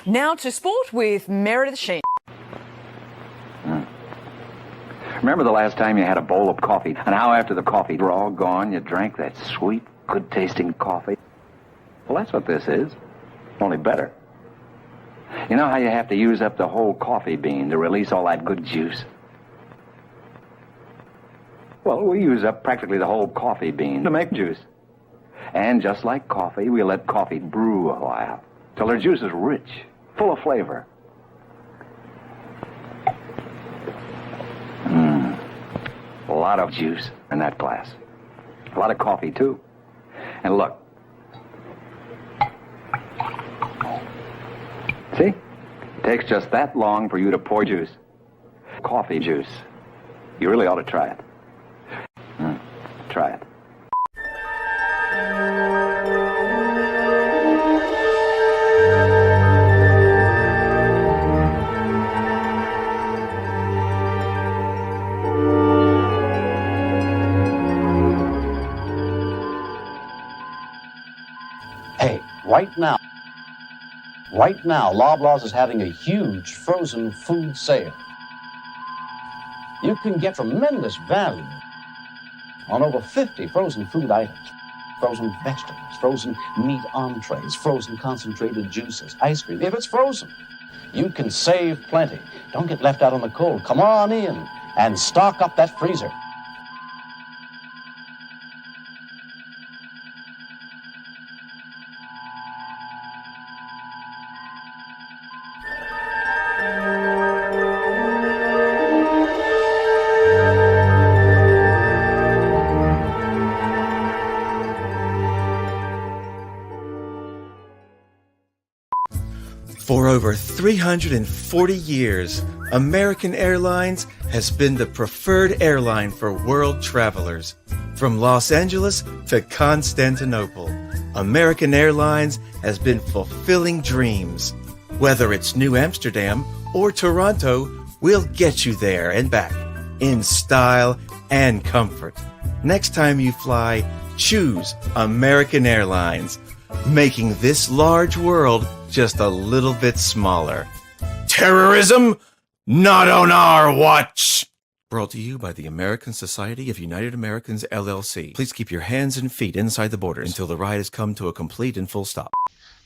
Now to sport with Meredith Sheen. Remember the last time you had a bowl of coffee, and how after the coffee were all gone, you drank that sweet, good-tasting coffee? Well, that's what this is, only better. You know how you have to use up the whole coffee bean to release all that good juice? Well, we use up practically the whole coffee bean to make juice. And just like coffee, we let coffee brew a while, till her juice is rich, full of flavor. A lot of juice in that glass. A lot of coffee, too. And look. See? It takes just that long for you to pour juice. Coffee juice. You really ought to try it. Try it. Hey, right now, Loblaws is having a huge frozen food sale. You can get tremendous value on over 50 frozen food items. Frozen vegetables, frozen meat entrees, frozen concentrated juices, ice cream. If it's frozen, you can save plenty. Don't get left out on the cold. Come on in and stock up that freezer. For over 340 years, American Airlines has been the preferred airline for world travelers. From Los Angeles to Constantinople, American Airlines has been fulfilling dreams. Whether it's New Amsterdam or Toronto, we'll get you there and back in style and comfort. Next time you fly, choose American Airlines, making this large world just a little bit smaller. Terrorism? Not on our watch! Brought to you by the American Society of United Americans, LLC. Please keep your hands and feet inside the borders until the ride has come to a complete and full stop.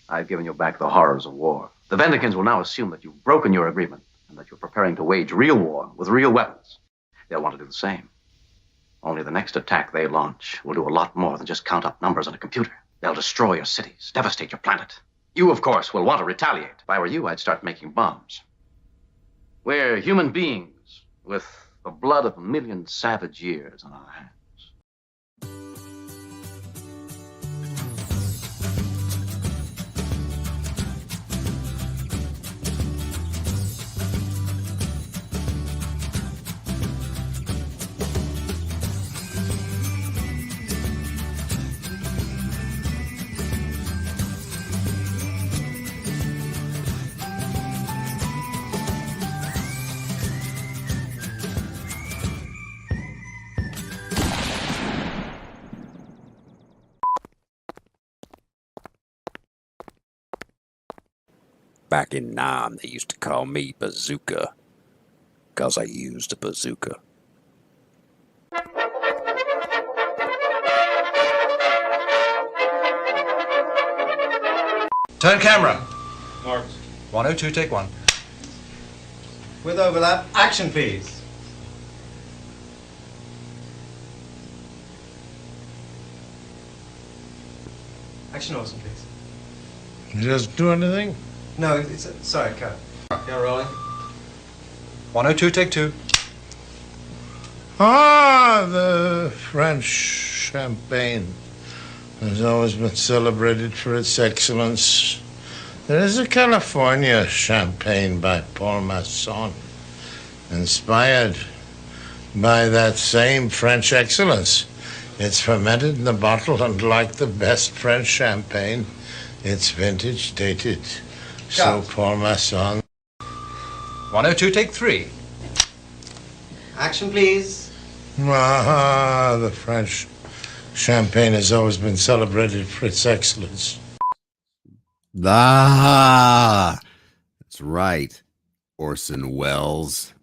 I've given you back the horrors of war. The Vendicans will now assume that you've broken your agreement and that you're preparing to wage real war with real weapons. They'll want to do the same. Only the next attack they launch will do a lot more than just count up numbers on a computer. They'll destroy your cities, devastate your planet. You, of course, will want to retaliate. If I were you, I'd start making bombs. We're human beings with the blood of a million savage years on our hands. Back in Nam, they used to call me Bazooka, 'cause I used a bazooka. Turn camera. Marked. 102, take one. With overlap, action please. Action Orson, please. Just do anything? No, it's sorry, cut. Yeah, rolling. 102, take two. Ah, the French champagne has always been celebrated for its excellence. There is a California champagne by Paul Masson, inspired by that same French excellence. It's fermented in the bottle, and like the best French champagne, it's vintage dated. So Paul Masson. 102, take three. Action please. Ah, the French champagne has always been celebrated for its excellence. Ah, That's right, Orson Welles.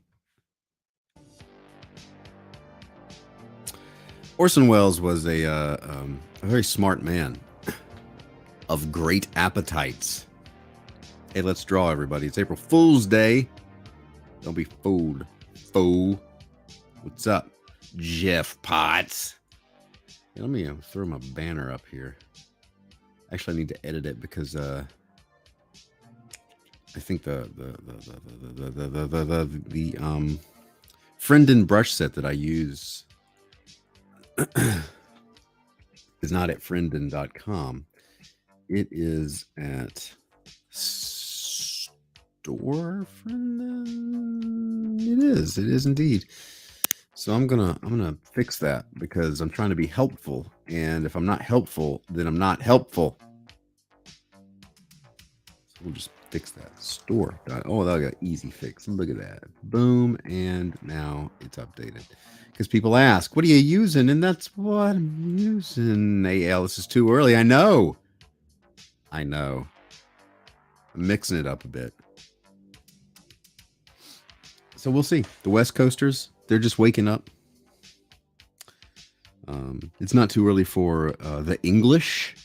Orson Welles was a very smart man of great appetites. Hey, let's draw, everybody. It's April Fool's Day. Don't be fooled, fool. What's up, Jeff Potts? Hey, let me throw my banner up here. Actually, I need to edit it because I think the friend and brush set that I use is not at friendin.com. It is at Store Friendin. It is indeed. So I'm gonna fix that because I'm trying to be helpful, and if I'm not helpful, then I'm not helpful. So we'll just fix that. Store. Oh, that got easy fix. Look at that. Boom, and now it's updated. Because people ask, "What are you using?" And that's what I'm using. AL, this is too early. I know. I'm mixing it up a bit. So we'll see. The West Coasters, they're just waking up. It's not too early for the English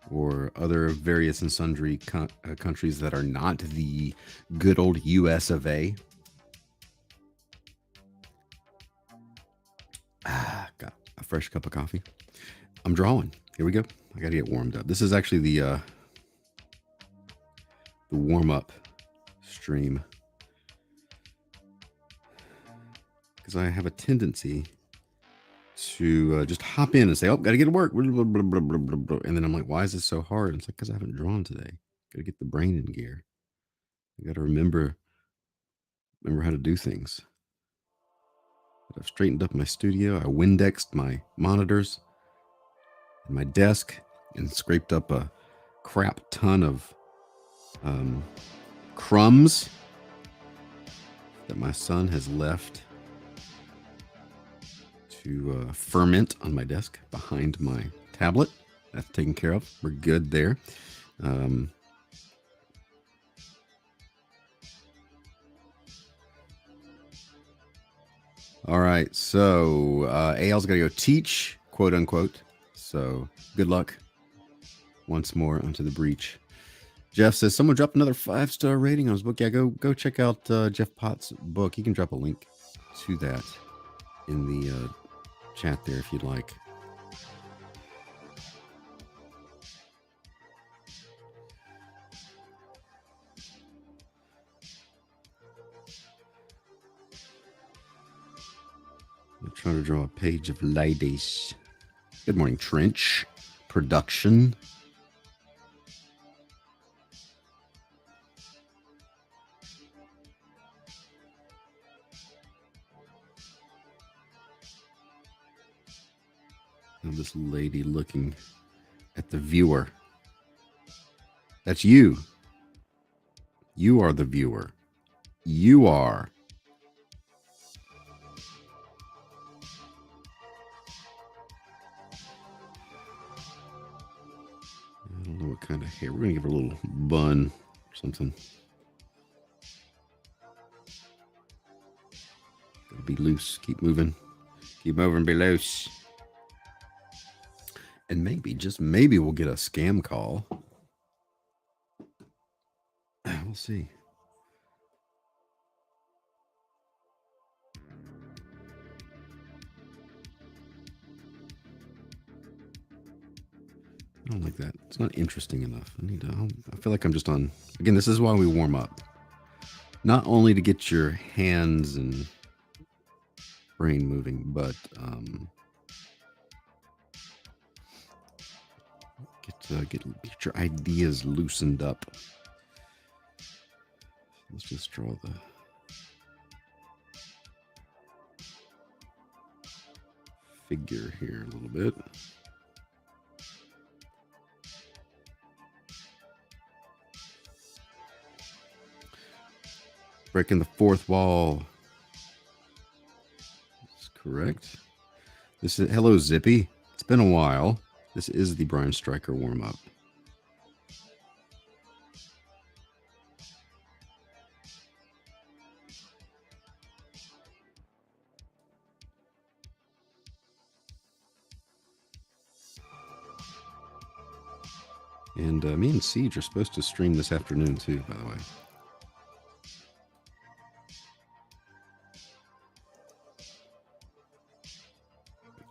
or other various and sundry countries that are not the good old US of A. Got a fresh cup of coffee. I'm drawing. Here we go. I got to get warmed up. This is actually the warm-up stream. Because I have a tendency to just hop in and say, "Oh, got to get to work." And then I'm like, "Why is this so hard?" And it's like, because I haven't drawn today. Got to get the brain in gear. I got to remember how to do things. But I've straightened up my studio. I Windexed my monitors and my desk and scraped up a crap ton of crumbs that my son has left to ferment on my desk behind my tablet. That's taken care of. We're good there. All right, so AL's got to go teach, quote unquote. So good luck once more onto the breach. Jeff says, someone drop another 5-star rating on his book. Yeah, go check out Jeff Potts' book. He can drop a link to that in the chat there if you'd like. I'm trying to draw a page of ladies. Good morning, Trench Production. Now this lady looking at the viewer. That's you. You are the viewer. You are. I don't know what kind of hair. We're going to give her a little bun or something. Gotta be loose. Keep moving. Keep moving. Be loose. And maybe, just maybe, we'll get a scam call. We'll see. I don't like that. It's not interesting enough. I feel like I'm just on. Again, this is why we warm up. Not only to get your hands and brain moving, but get your ideas loosened up. Let's just draw the figure here a little bit. Breaking the fourth wall. That's correct. This is hello, Zippy. It's been a while. This is the Brian Stryker warm-up. And me and Siege are supposed to stream this afternoon too, by the way.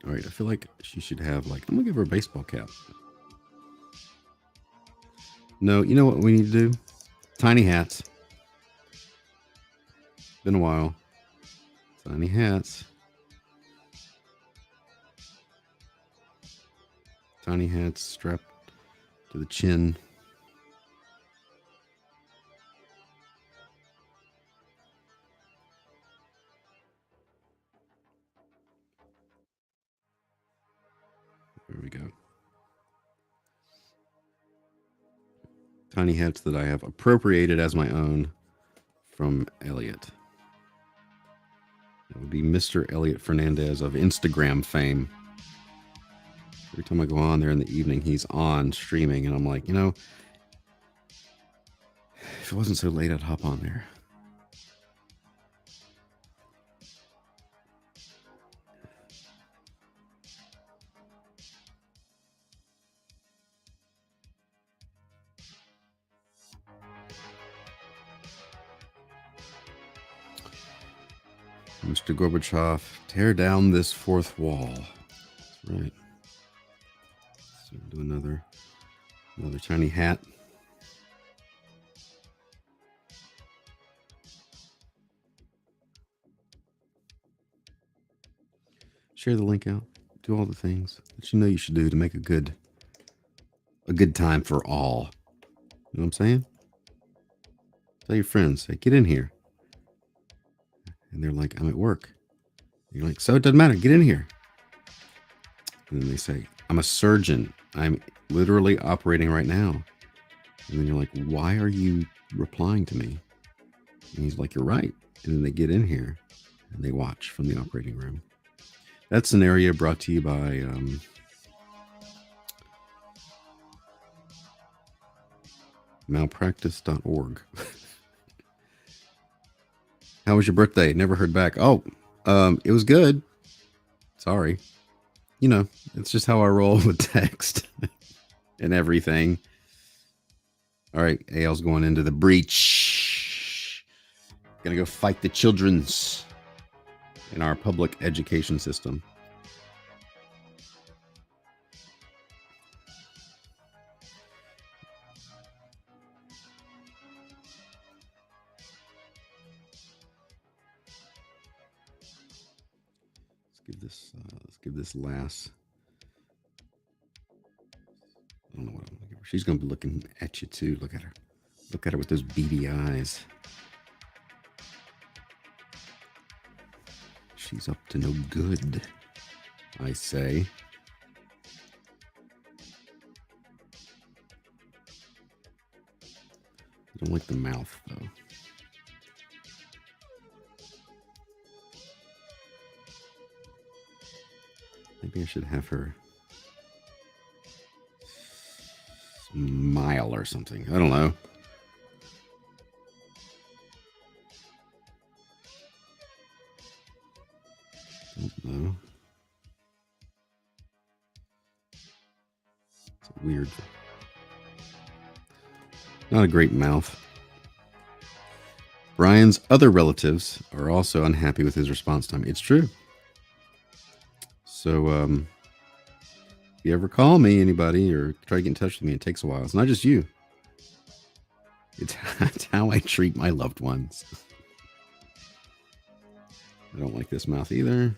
All right, I feel like she should have, like, I'm gonna give her a baseball cap. No, you know what we need to do? Tiny hats. Been a while. Tiny hats. Tiny hats strapped to the chin. There we go. Tiny hats that I have appropriated as my own from Elliot. That would be Mr. Elliot Fernandez of Instagram fame. Every time I go on there in the evening, he's on streaming, and I'm like, you know, if it wasn't so late, I'd hop on there. Mr. Gorbachev, tear down this fourth wall. That's right. So do another tiny hat. Share the link out. Do all the things that you know you should do to make a good time for all. You know what I'm saying? Tell your friends, say, get in here. And they're like, I'm at work. And you're like, so it doesn't matter, get in here. And then they say, I'm a surgeon. I'm literally operating right now. And then you're like, why are you replying to me? And he's like, you're right. And then they get in here and they watch from the operating room. That scenario brought to you by malpractice.org. How was your birthday? Never heard back. Oh, it was good. Sorry. You know, it's just how I roll with text and everything. All right, AL's going into the breach. Gonna go fight the children's in our public education system. Let's give this last. I don't know what I'm gonna give her. She's gonna be looking at you too. Look at her. Look at her with those beady eyes. She's up to no good, I say. I don't like the mouth, though. Maybe I should have her smile or something. I don't know. No. It's weird. Not a great mouth. Brian's other relatives are also unhappy with his response time. It's true. So, if you ever call me, anybody, or try to get in touch with me, it takes a while. It's not just you. It's how I treat my loved ones. I don't like this mouth either.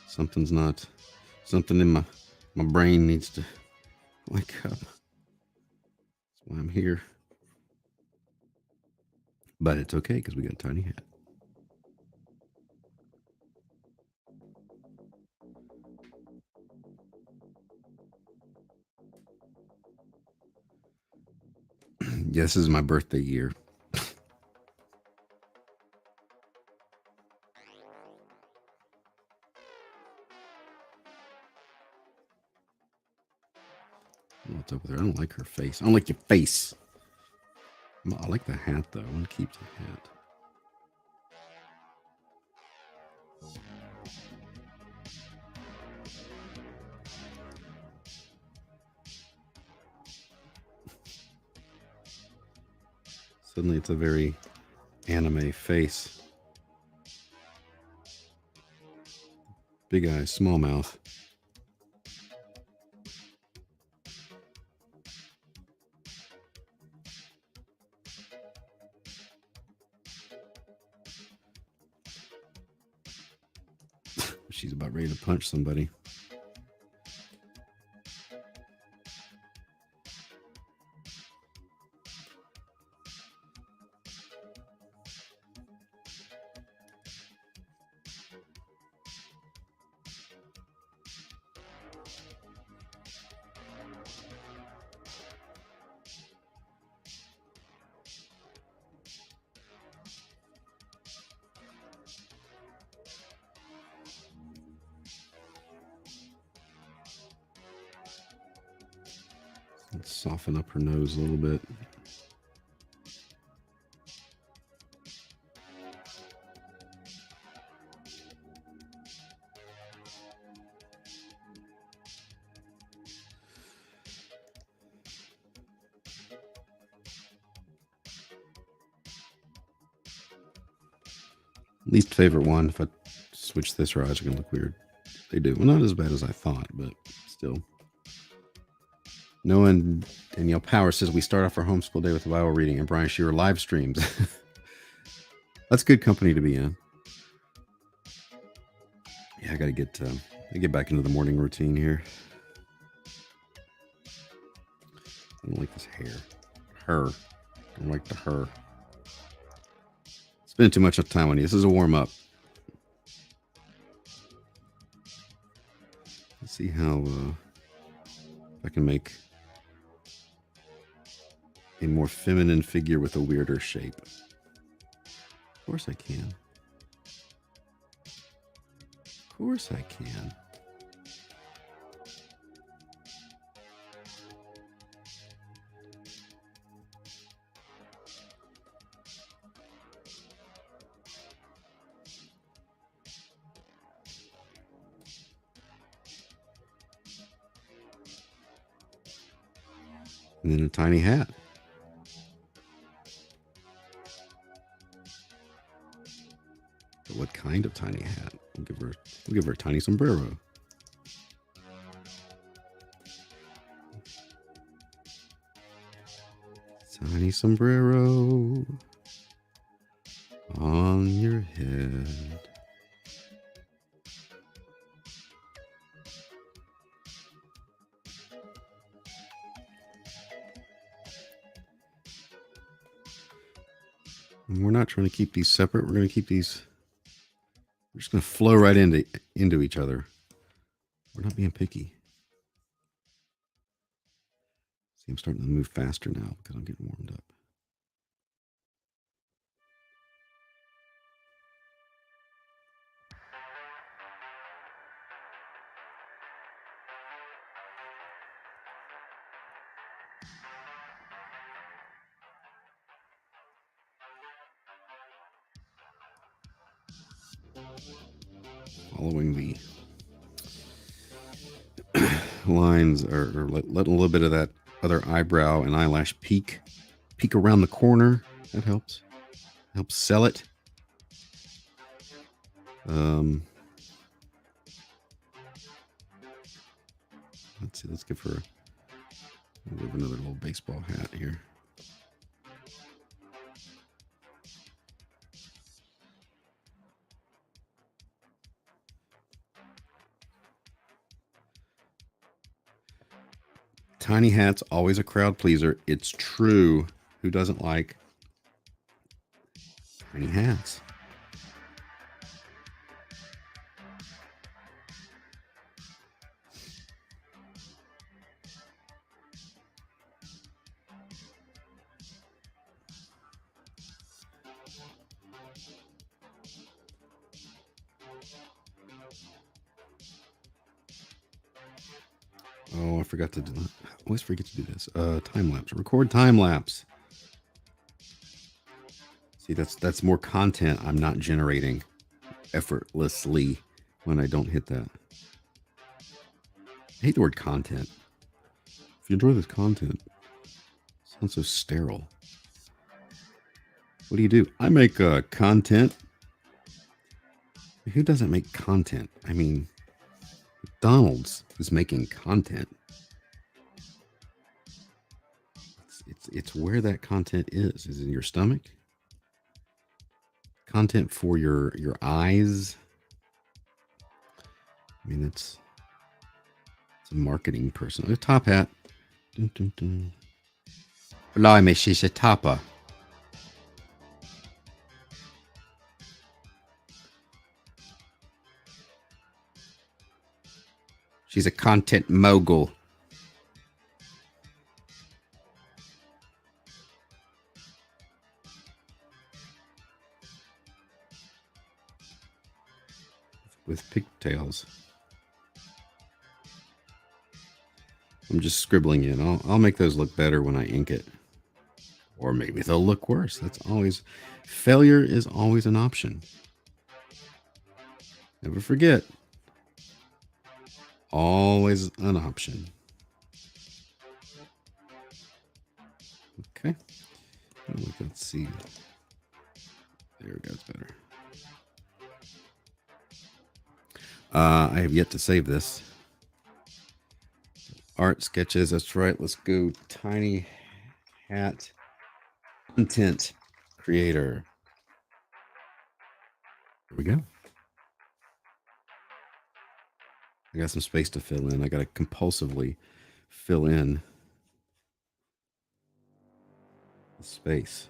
Something in my brain needs to wake up. That's why I'm here. But it's okay because we got a tiny hat. Yeah, this is my birthday year. What's up with her? I don't like her face. I don't like your face. I like the hat, though. I want to keep the hat. Suddenly it's a very anime face. Big eyes, small mouth. She's about ready to punch somebody. Let's soften up her nose a little bit. Least favorite one. If I switch this, her eyes are going to look weird. They do. Well, not as bad as I thought, but still. Noah and Danielle Power says we start off our homeschool day with a Bible reading, and Brian Shearer live streams. That's good company to be in. Yeah, I got to get back into the morning routine here. I don't like this hair. Her. I don't like the her. Spend too much time on you. This is a warm up. Let's see how I can make a more feminine figure with a weirder shape. Of course I can. Of course I can. And then a tiny hat. But what kind of tiny hat? We'll give her a tiny sombrero. Tiny sombrero on your head. And we're not trying to keep these separate. We're going to keep these. We're just going to flow right into each other. We're not being picky. See, I'm starting to move faster now because I'm getting warmed up. Following the lines or letting a little bit of that other eyebrow and eyelash peek around the corner. That helps. Helps sell it. Let's see. Let's give her another little baseball hat here. Tiny hats, always a crowd pleaser. It's true. Who doesn't like tiny hats? Oh, I forgot to do that. I always forget to do this. Time lapse. Record time lapse. See, that's more content I'm not generating effortlessly when I don't hit that. I hate the word content. If you enjoy this content, it sounds so sterile. What do? I make content. Who doesn't make content? I mean, McDonald's is making content. It's where that content is. Is it in your stomach? Content for your eyes. I mean, it's a marketing person. A top hat. Dun, dun, dun. Blimey, she's a topper. She's a content mogul. With pigtails. I'm just scribbling in. I'll make those look better when I ink it. Or maybe they'll look worse. That's always... Failure is always an option. Never forget. Always an option. Okay. Let's see. There we go. It's better. I have yet to save this. Art sketches. That's right. Let's go. Tiny hat content creator. Here we go. I got some space to fill in. I got to compulsively fill in the space.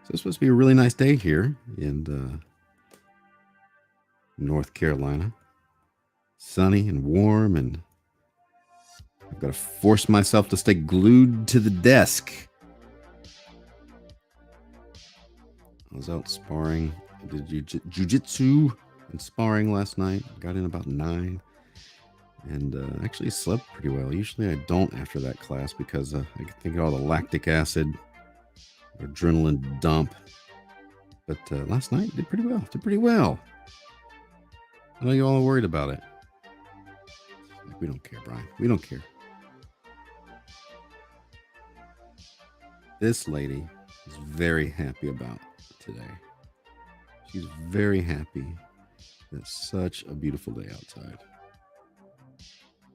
So it's supposed to be a really nice day here in North Carolina. Sunny and warm, and I've got to force myself to stay glued to the desk. I was out sparring. I did jiu-jitsu and sparring last night. Got in about 9. And actually slept pretty well. Usually I don't after that class because I think of all the lactic acid, adrenaline dump. But last night did pretty well. I know you all are worried about it. We don't care, Brian. We don't care. This lady is very happy about today. She's very happy that it's such a beautiful day outside.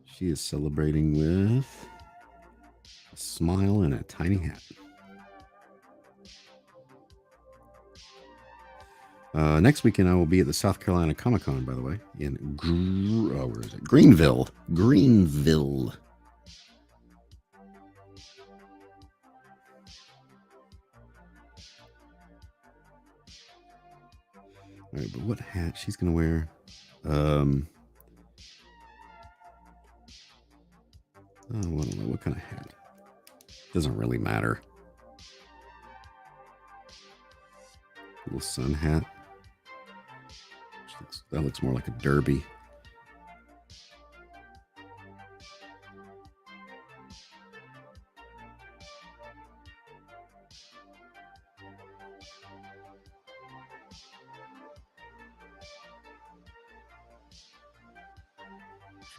She is celebrating with a smile and a tiny hat. Next weekend, I will be at the South Carolina Comic Con, by the way, in where is it? Greenville. All right, but what hat she's gonna wear? I don't know what kind of hat. Doesn't really matter. Little sun hat. That looks more like a derby.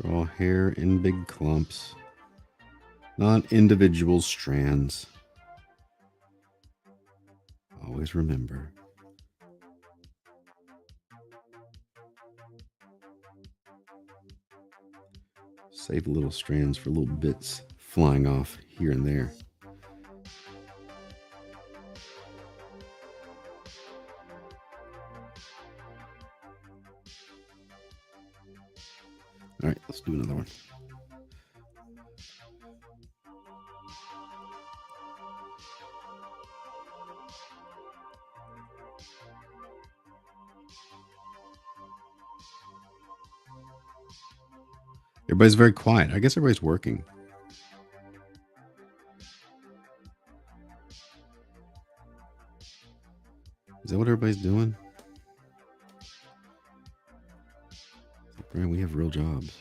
Draw hair in big clumps, not individual strands. Always remember. Save little strands for little bits flying off here and there. All right, let's do another one. Everybody's very quiet. I guess everybody's working. Is that what everybody's doing? Brian, we have real jobs.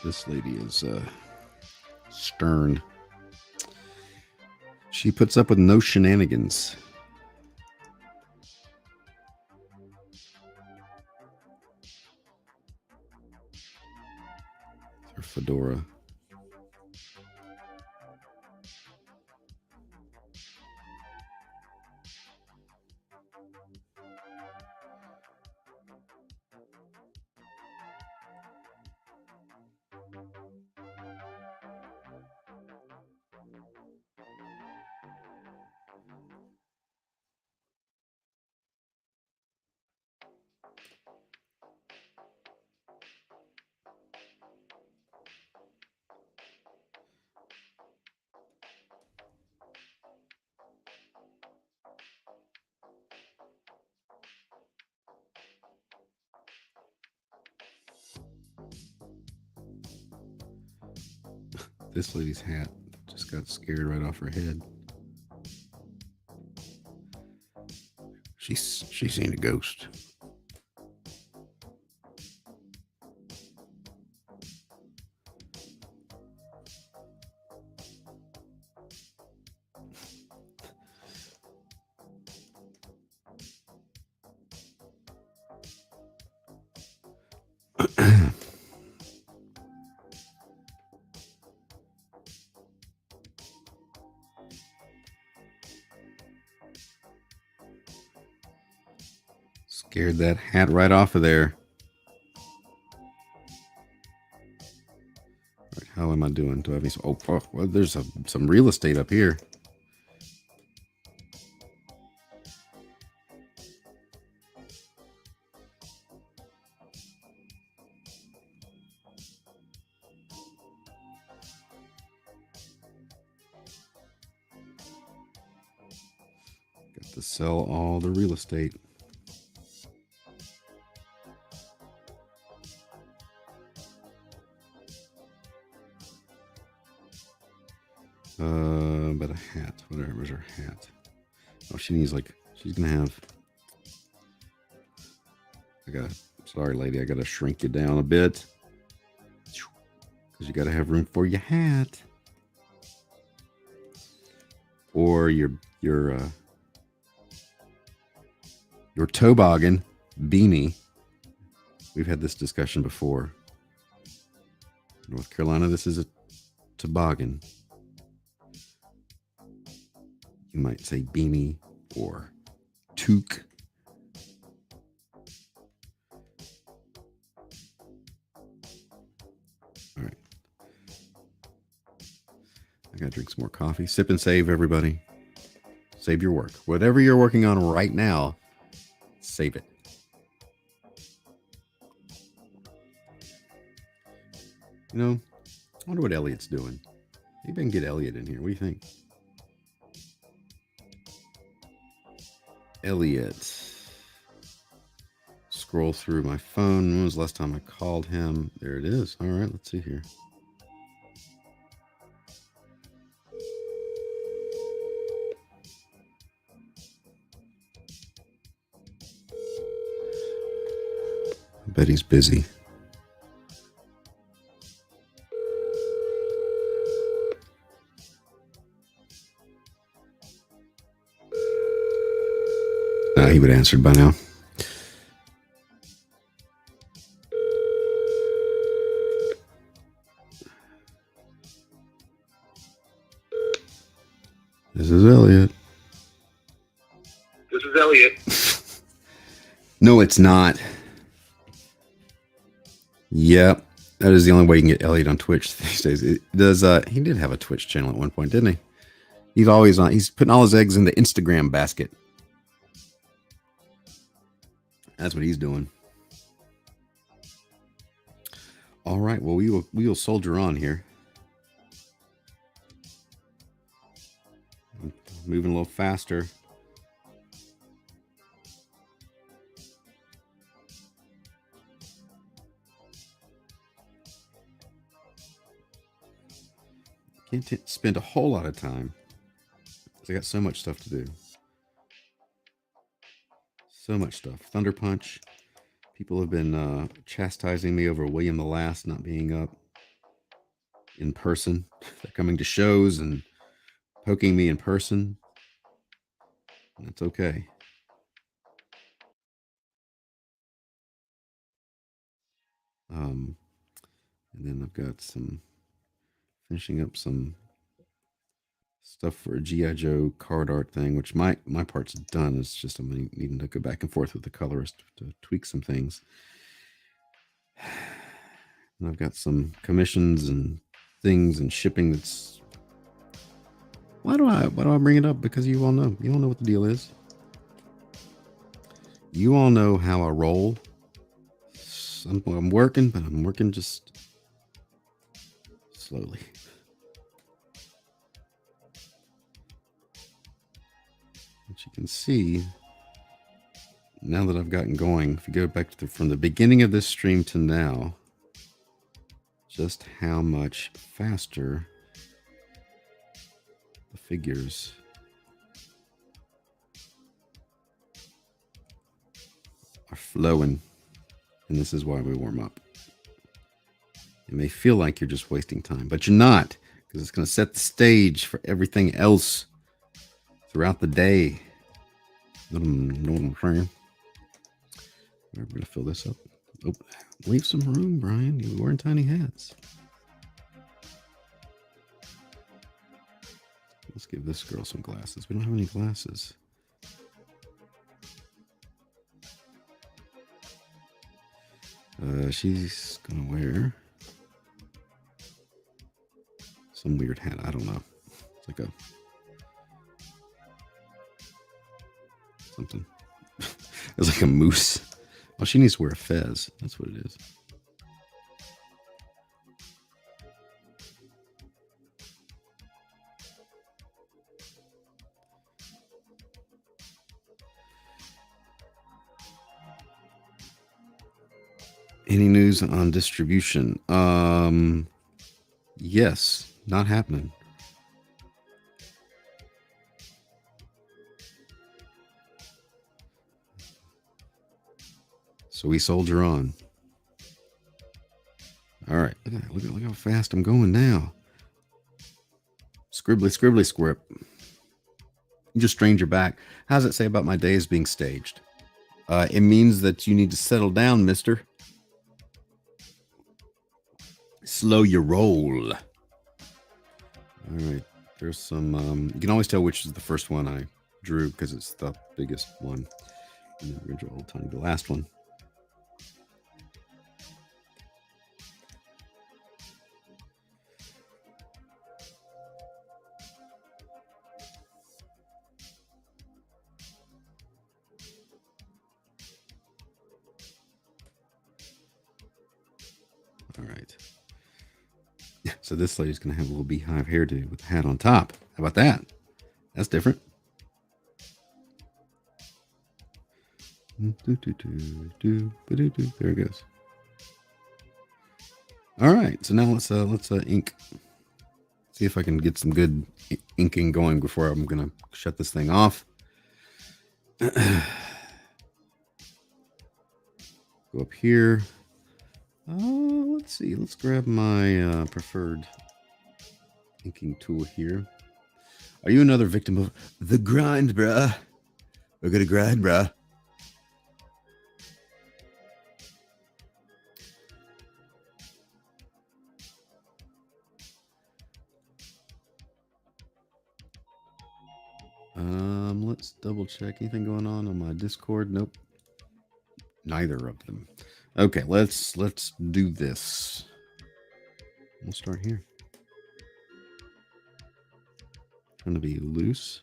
This lady is stern. She puts up with no shenanigans. Her fedora. This lady's hat just got scared right off her head. She's seen a ghost. Scared that hat right off of there. All right, how am I doing? Do I have any? Oh, well, there's some real estate up here. Got to sell all the real estate. But a hat. Where's her hat? Oh, she needs she's gonna have. Sorry, lady, I gotta shrink you down a bit because you gotta have room for your hat or your toboggan beanie. We've had this discussion before. North Carolina, this is a toboggan. You might say beanie or toque. All right. I gotta drink some more coffee. Sip and save, everybody. Save your work. Whatever you're working on right now, save it. You know, I wonder what Elliot's doing. Maybe I can get Elliot in here. What do you think? Elliot. Scroll through my phone. When was the last time I called him? There it is. All right, let's see here. I bet he's busy. He would have answered by now. This is Elliot. This is Elliot. No, it's not. Yep. That is the only way you can get Elliot on Twitch these days. He did have a Twitch channel at one point, didn't he? He's putting all his eggs in the Instagram basket. That's what he's doing. All right. Well, we will soldier on here. Moving a little faster. Can't spend a whole lot of time. I got so much stuff to do. So much stuff. Thunder Punch. People have been chastising me over William the Last not being up. in person. They're coming to shows and poking me in person. That's okay. And then I've got some finishing up some stuff for a G.I. Joe card art thing, which my part's done. It's just I'm needing to go back and forth with the colorist to tweak some things. And I've got some commissions and things and shipping that's. Why do I bring it up? Because you all know. You all know what the deal is. You all know how I roll. I'm working, but I'm working just slowly. But you can see now that I've gotten going, if you go back from the beginning of this stream to now, just how much faster the figures are flowing. And this is why we warm up. It may feel like you're just wasting time, but you're not, because it's going to set the stage for everything else throughout the day. Know what I'm saying? We're going to fill this up. Oh, leave some room, Brian. You're wearing tiny hats. Let's give this girl some glasses. We don't have any glasses. She's going to wear some weird hat. I don't know. It's like a something. It's like a moose. Oh, she needs to wear a fez. That's what it is. Any news on distribution? Yes, not happening. So we soldier on. All right, look how fast I'm going now. Scribbly, scribbly, script. You just strained your back. How does it say about my days being staged? It means that you need to settle down, mister. Slow your roll. All right, there's some. You can always tell which is the first one I drew because it's the biggest one. And then we're gonna draw the last one. All right. So this lady's going to have a little beehive hairdo with a hat on top. How about that? That's different. There it goes. All right. So now let's ink. See if I can get some good inking going before I'm going to shut this thing off. Go up here. Let's see. Let's grab my preferred inking tool here. Are you another victim of the grind, bruh? We're gonna grind, bruh. Let's double check. Anything going on my Discord? Nope. Neither of them. Okay, let's do this. We'll start here. Trying to be loose.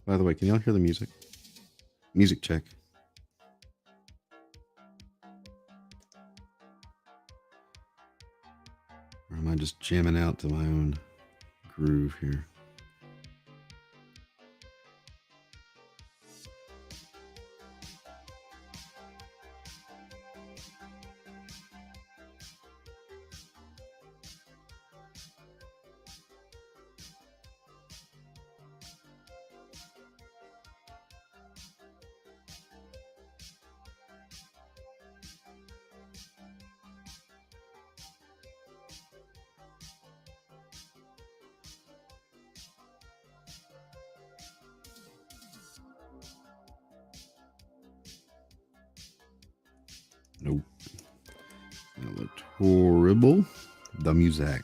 By the way, can y'all hear the music? Music check. Or am I just jamming out to my own groove here? Nope. That looked horrible. The music.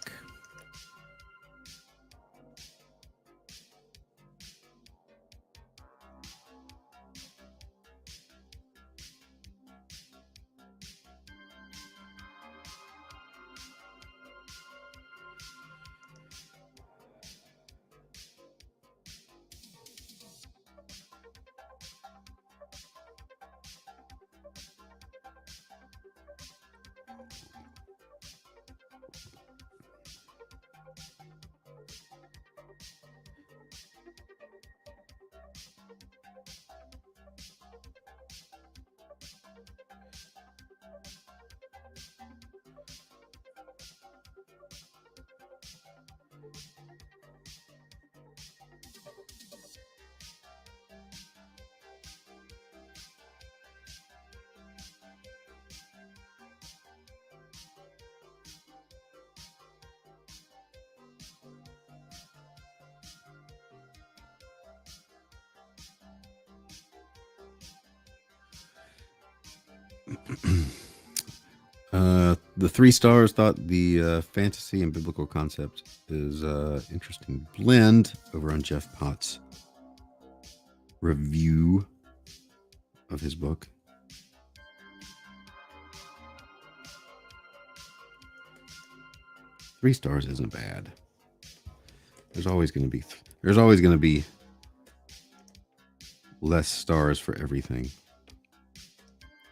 The 3 stars thought the fantasy and biblical concept is interesting blend over on Jeff Potts' review of his book. Three stars isn't bad. There's always going to be less stars for everything.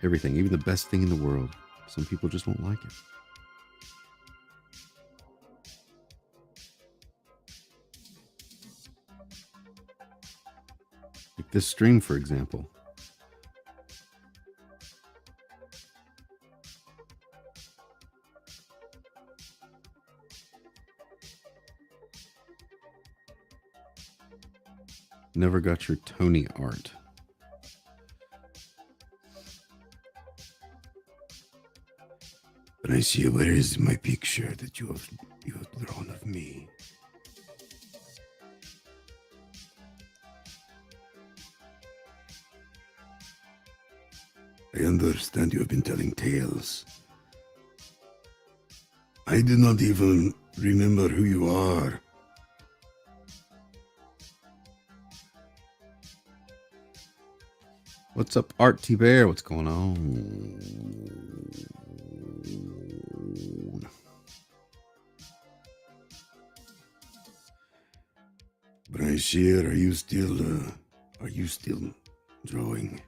Everything, even the best thing in the world. Some people just won't like it. Like this stream, for example. Never got your Tony art. But I see, where is my picture that you have drawn of me? I understand you have been telling tales. I do not even remember who you are. What's up, Art T Bear? What's going on? Brashear, are you still drawing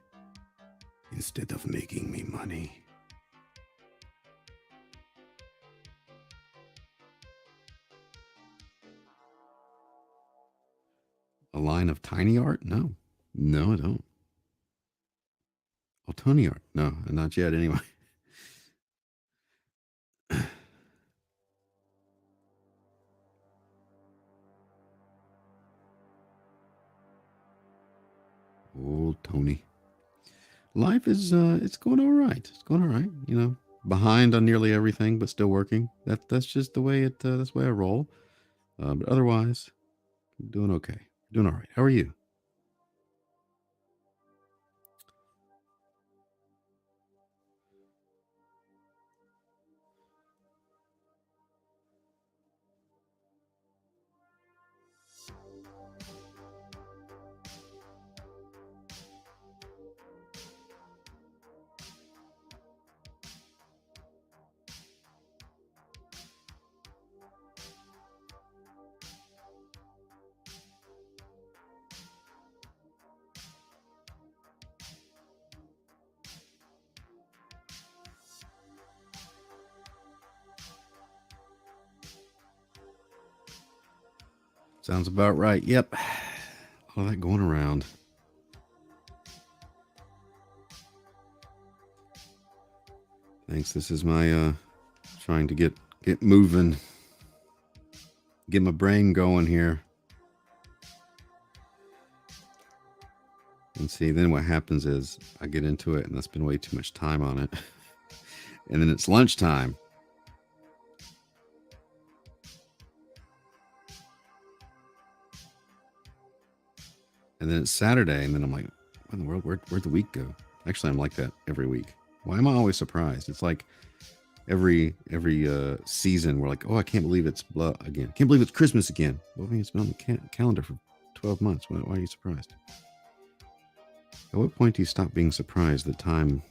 instead of making me money? A line of tiny art? No, I don't. Oh, Tony art? No, not yet. Anyway. Oh, Tony. Life is it's going all right. It's going all right. You know, behind on nearly everything, but still working. That's just the way that's the way I roll. But otherwise, I'm doing okay. Doing all right. How are you? Sounds about right. Yep. All that going around. Thanks. This is my trying to get moving. Get my brain going here. And see, then what happens is I get into it and I spend way too much time on it. And then it's lunchtime. And then it's Saturday, and then I'm like, what in the world? Where'd the week go? Actually, I'm like that every week. Why am I always surprised? It's like every season we're like, oh, I can't believe it's blah again. Can't believe it's Christmas again. Well, I mean, it's been on the calendar for 12 months. Why are you surprised? At what point do you stop being surprised that time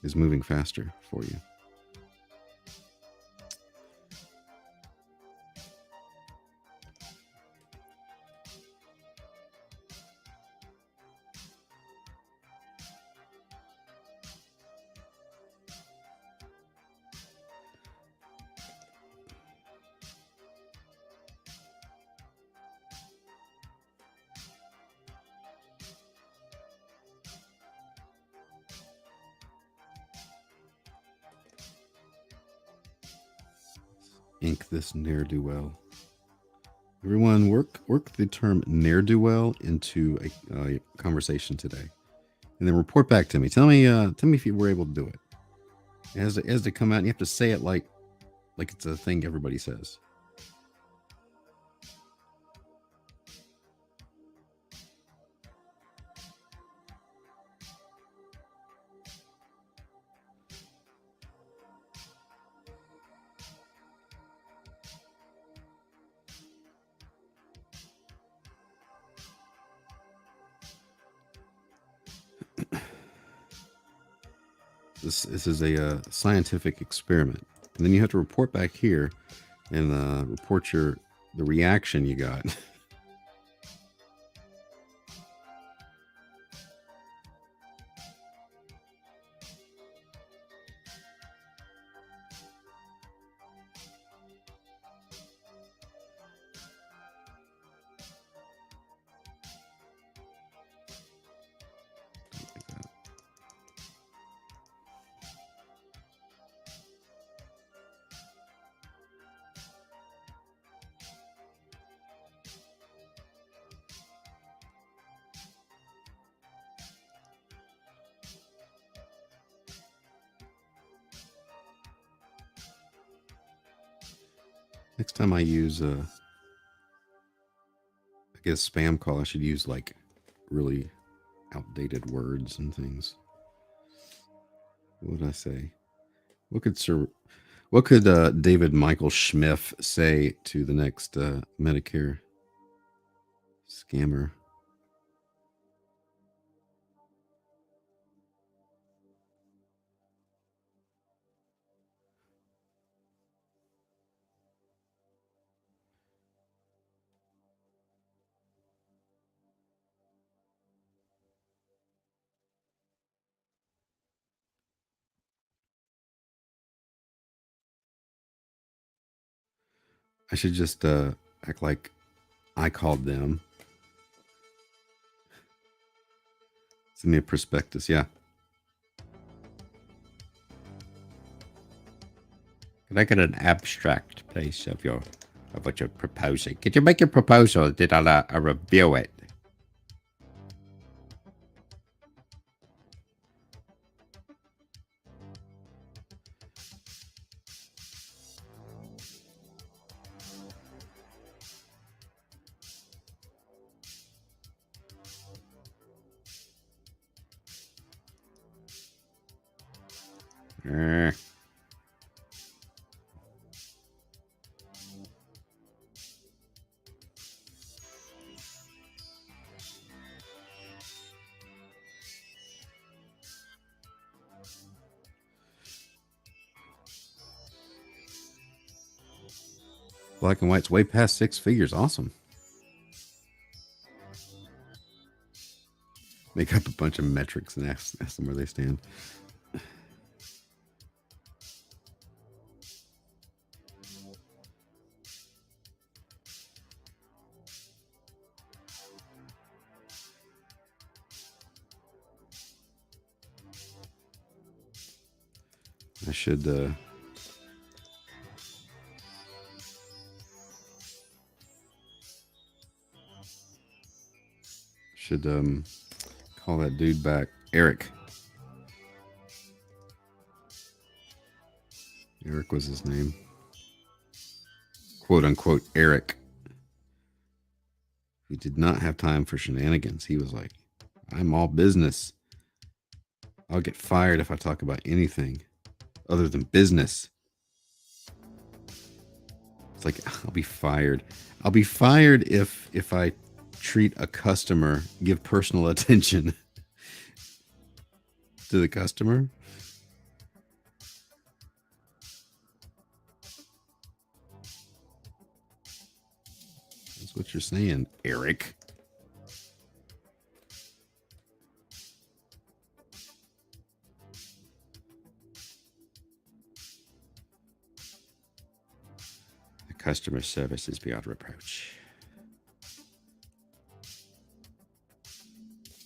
is moving faster for you? Ink this ne'er-do-well. Everyone, work the term ne'er-do-well into a conversation today, and then report back to me. Tell me if you were able to do it. It has to come out, and you have to say it like it's a thing everybody says. This is a scientific experiment, and then you have to report back here and report the reaction you got. Next time I use I guess spam call, I should use like really outdated words and things. What would I say? What could David Michael Schmiff say to the next Medicare scammer? I should just act like I called them. Send me a prospectus, yeah. Can I get an abstract, please, of what you're proposing? Could you make your proposal? Did I review it? Black and white's way past 6 figures. Awesome. Make up a bunch of metrics and ask them where they stand. I should call that dude back. Eric. Eric was his name. Quote unquote Eric. He did not have time for shenanigans. He was like, I'm all business. I'll get fired if I talk about anything other than business. It's like, I'll be fired. I'll be fired if I treat a customer, give personal attention to the customer. That's what you're saying, Eric. The customer service is beyond reproach.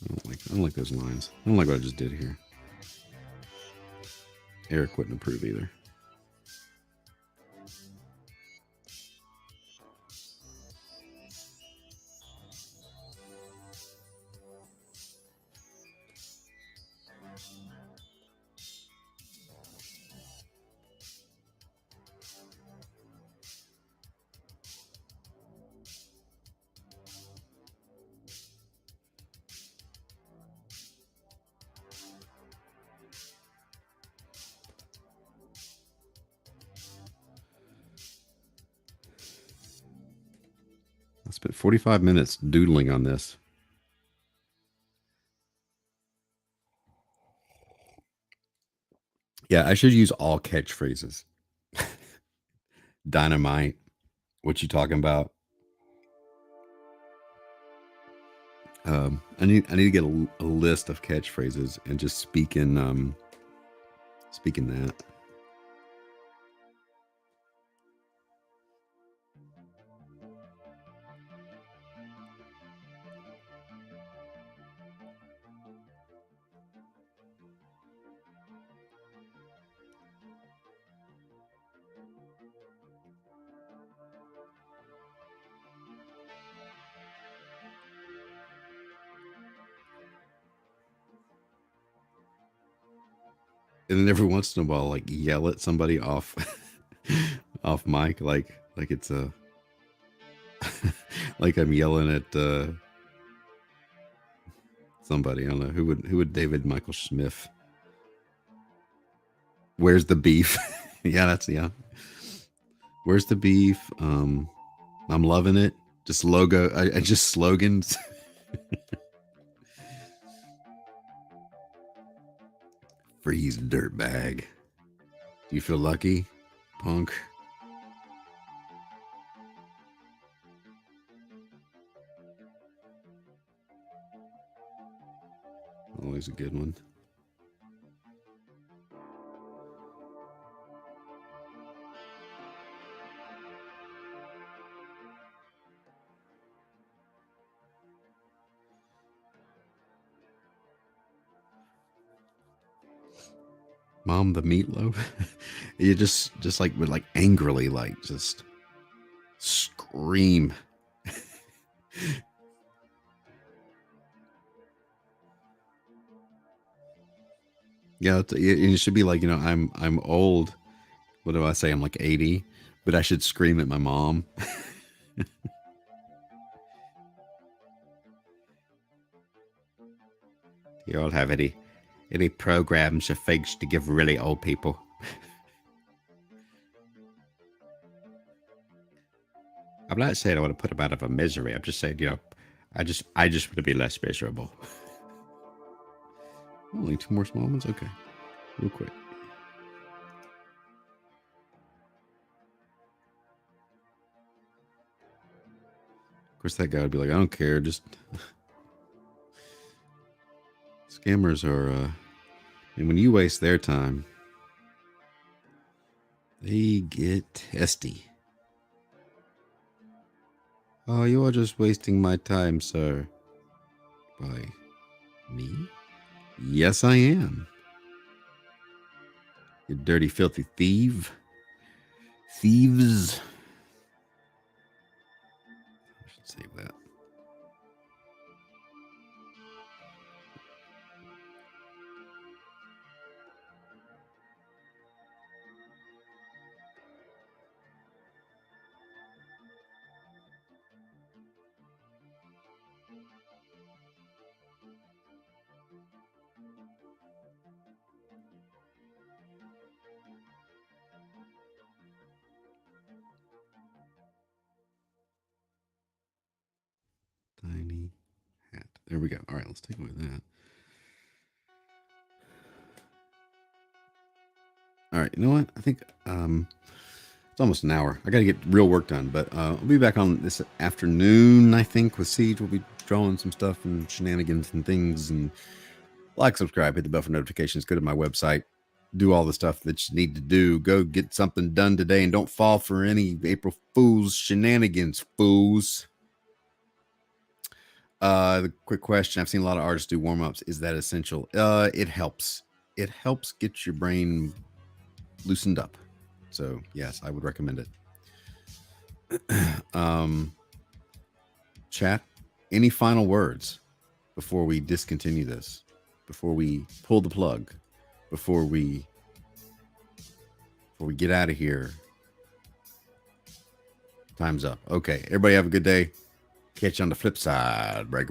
I don't like those lines. I don't like what I just did here. Eric wouldn't approve either. I spent 45 minutes doodling on this. Yeah, I should use all catchphrases. Dynamite. What you talking about? I need to get a list of catchphrases and just speak in that. And then every once in a while, like yell at somebody off off mic, like it's a like I'm yelling at somebody. I don't know who would David Michael Smith. Where's the beef? Yeah. Where's the beef? I'm loving it. Just I just slogans. Freeze, dirtbag. Do you feel lucky, punk? Always a good one. Mom, the meatloaf. You just like would like angrily like just scream. Yeah, it should be like, you know, I'm old. What do I say? I'm like 80, but I should scream at my mom. You all have any programs or things to give really old people? I'm not saying I want to put them out of a misery. I'm just saying, you know, I just want to be less miserable. Only 2 more small ones? Okay. Real quick. Of course, that guy would be like, I don't care. Just... Scammers are... And when you waste their time, they get testy. Oh, you are just wasting my time, sir. By me? Yes, I am. You dirty, filthy thief. Thieves. I should save that. Tiny hat. There we go. All right, let's take away that. All right, you know what? I think it's almost an hour. I got to get real work done, but we'll be back on this afternoon, I think, with Siege. We'll be drawing some stuff and shenanigans and things. And like, subscribe, hit the bell for notifications, go to my website, do all the stuff that you need to do. Go get something done today and don't fall for any April Fool's shenanigans, fools. The quick question: I've seen a lot of artists do warm-ups. Is that essential? It helps. It helps get your brain loosened up. So yes, I would recommend it. Chat, any final words before we discontinue this? Before we pull the plug? Before we get out of here? Time's up. Okay, everybody have a good day. Catch you on the flip side. Break.